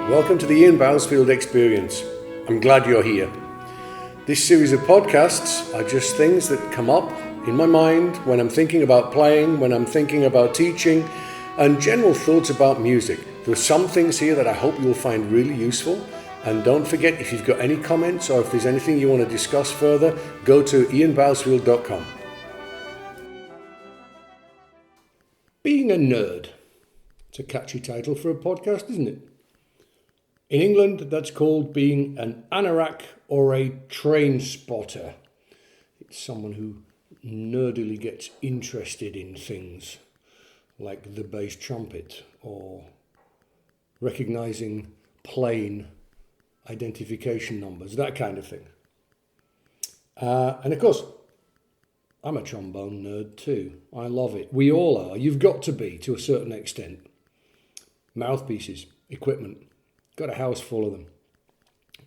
Welcome to the Ian Bousfield Experience. I'm glad you're here. This series of podcasts are just things that come up in my mind when I'm thinking about playing, when I'm thinking about teaching, and general thoughts about music. There are some things here that I hope you'll find really useful. And don't forget, if you've got any comments or if there's anything you want to discuss further, go to ianbousfield.com. Being a nerd. It's a catchy title for a podcast, isn't it? In England, that's called being an anorak or a train spotter. It's someone who nerdily gets interested in things like the bass trumpet or recognizing plane identification numbers, that kind of thing. And of course, I'm a trombone nerd too. I love it. We all are. You've got to be to a certain extent. Mouthpieces, equipment. Got a house full of them.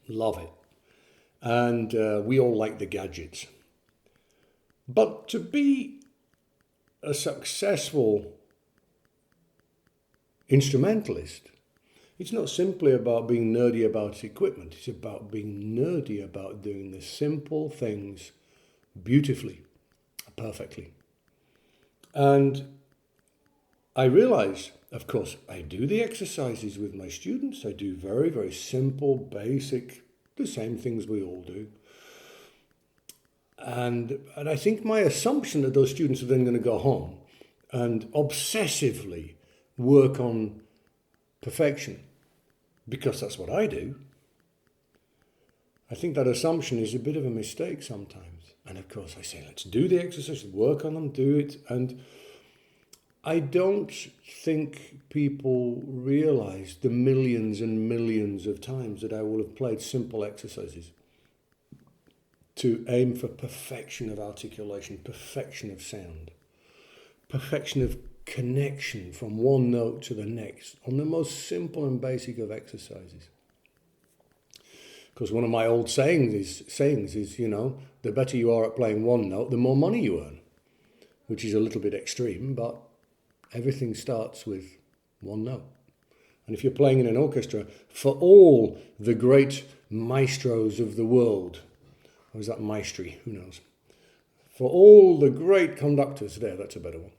Love it. And we all like the gadgets. But to be a successful instrumentalist, it's not simply about being nerdy about equipment. It's about being nerdy about doing the simple things beautifully, perfectly. And I realize, of course, I do the exercises with my students. I do very, very simple, basic, the same things we all do. And I think my assumption that those students are then going to go home and obsessively work on perfection, because that's what I do. I think that assumption is a bit of a mistake sometimes. And of course I say, let's do the exercises, work on them, do it. And I don't think people realize the millions and millions of times that I will have played simple exercises to aim for perfection of articulation, perfection of sound, perfection of connection from one note to the next on the most simple and basic of exercises. Because one of my old sayings is, the better you are at playing one note, the more money you earn, which is a little bit extreme, but everything starts with one note. And if you're playing in an orchestra, for all the great maestros of the world, or is that maestri? Who knows? For all the great conductors, that's a better one.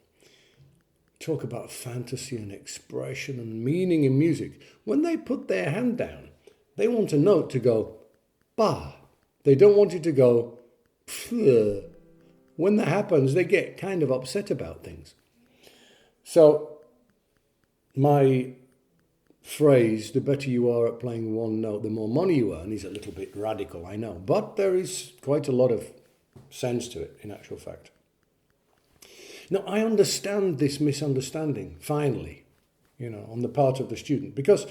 Talk about fantasy and expression and meaning in music. When they put their hand down, they want a note to go, ba. They don't want it to go, pfff. When that happens, they get kind of upset about things. So my phrase, the better you are at playing one note, the more money you earn, is a little bit radical, I know. But there is quite a lot of sense to it, in actual fact. Now, I understand this misunderstanding, finally, on the part of the student, because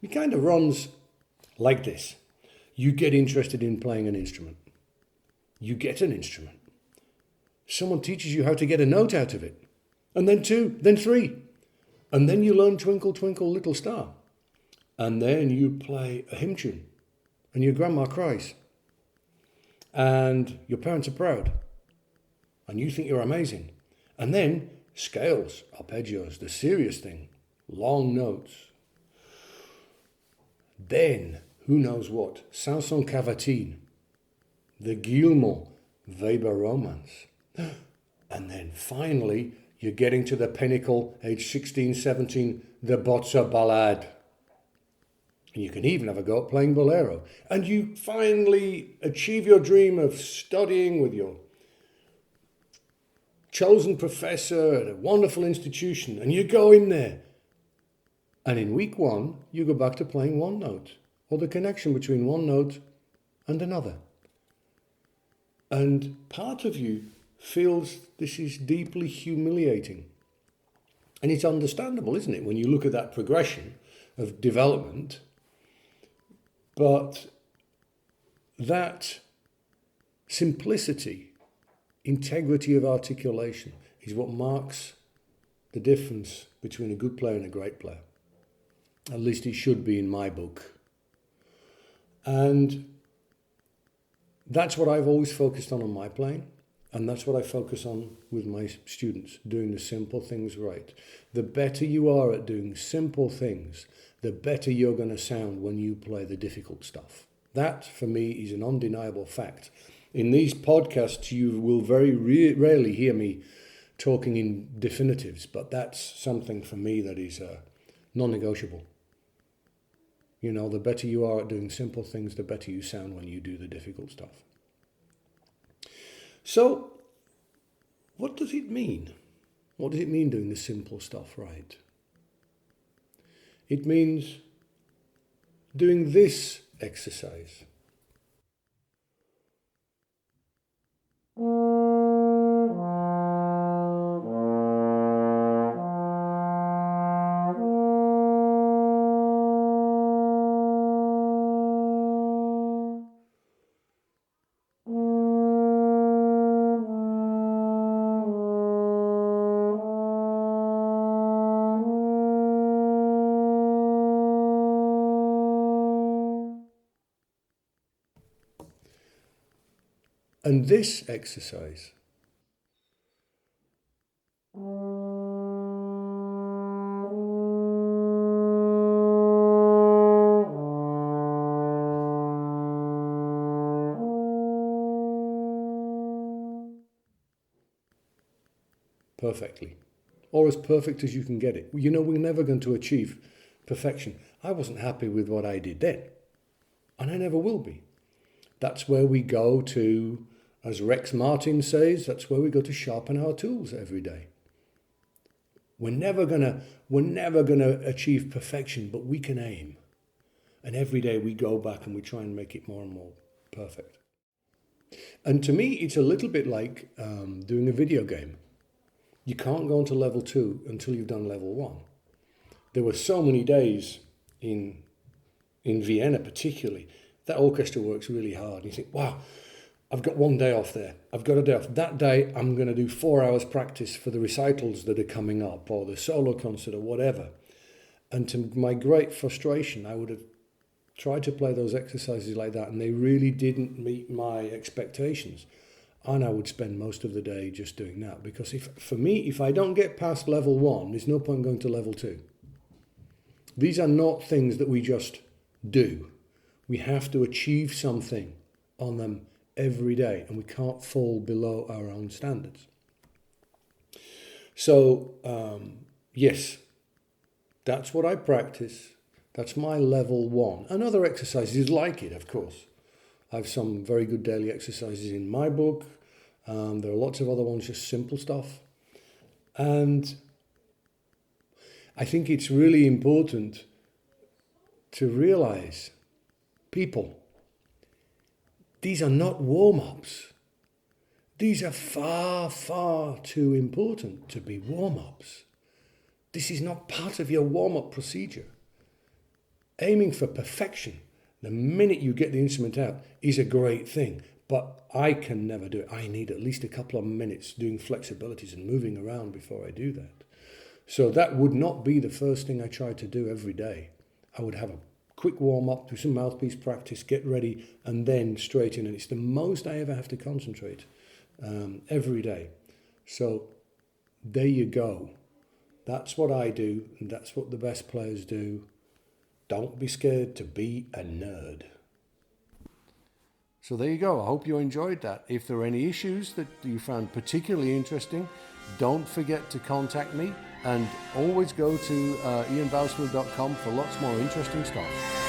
it kind of runs like this. You get interested in playing an instrument. You get an instrument. Someone teaches you how to get a note out of it. And then 2, then 3. And then you learn Twinkle, Twinkle, Little Star. And then you play a hymn tune. And your grandma cries. And your parents are proud. And you think you're amazing. And then scales, arpeggios, the serious thing, long notes. Then, who knows what, Samson Cavatine, the Guillemot, Weber Romance. And then finally, you're getting to the pinnacle, age 16, 17, the Bozza Ballade. And you can even have a go at playing bolero. And you finally achieve your dream of studying with your chosen professor at a wonderful institution, and you go in there. And in week 1, you go back to playing one note, or the connection between one note and another. And part of you feels this is deeply humiliating. And it's understandable, isn't it, when you look at that progression of development. But that simplicity, integrity of articulation is what marks the difference between a good player and a great player. At least it should be in my book. And that's what I've always focused on my playing. And that's what I focus on with my students, doing the simple things right. The better you are at doing simple things, the better you're going to sound when you play the difficult stuff. That, for me, is an undeniable fact. In these podcasts, you will very rarely hear me talking in definitives, but that's something for me that is non-negotiable. You know, the better you are at doing simple things, the better you sound when you do the difficult stuff. So, what does it mean? What does it mean doing the simple stuff right? It means doing this exercise. And this exercise perfectly, or as perfect as you can get it. You know, we're never going to achieve perfection. I wasn't happy with what I did then, and I never will be. That's where we go to, as Rex Martin says, that's where we go to sharpen our tools every day. We're never gonna achieve perfection, but we can aim. And every day we go back and we try and make it more and more perfect. And to me, it's a little bit like doing a video game. You can't go on to level 2 until you've done level 1. There were so many days in Vienna particularly, that orchestra works really hard. You think, wow, I've got one day off there. I've got a day off. That day, I'm going to do 4 hours practice for the recitals that are coming up or the solo concert or whatever. And to my great frustration, I would have tried to play those exercises like that, and they really didn't meet my expectations. And I would spend most of the day just doing that. Because if I don't get past level 1, there's no point going to level 2. These are not things that we just do. We have to achieve something on them every day, and we can't fall below our own standards. So, yes, that's what I practice. That's my level 1. And other exercises like it, of course. I have some very good daily exercises in my book. There are lots of other ones, just simple stuff. And I think it's really important to realize, people, these are not warm-ups. These are far, far too important to be warm-ups. This is not part of your warm-up procedure. Aiming for perfection the minute you get the instrument out is a great thing, but I can never do it. I need at least a couple of minutes doing flexibilities and moving around before I do that. So that would not be the first thing I try to do every day. I would have a quick warm-up, do some mouthpiece practice, get ready, and then straight in. And it's the most I ever have to concentrate every day. So there you go. That's what I do, and that's what the best players do. Don't be scared to be a nerd. So there you go. I hope you enjoyed that. If there are any issues that you found particularly interesting, don't forget to contact me, and always go to ianbousfield.com for lots more interesting stuff.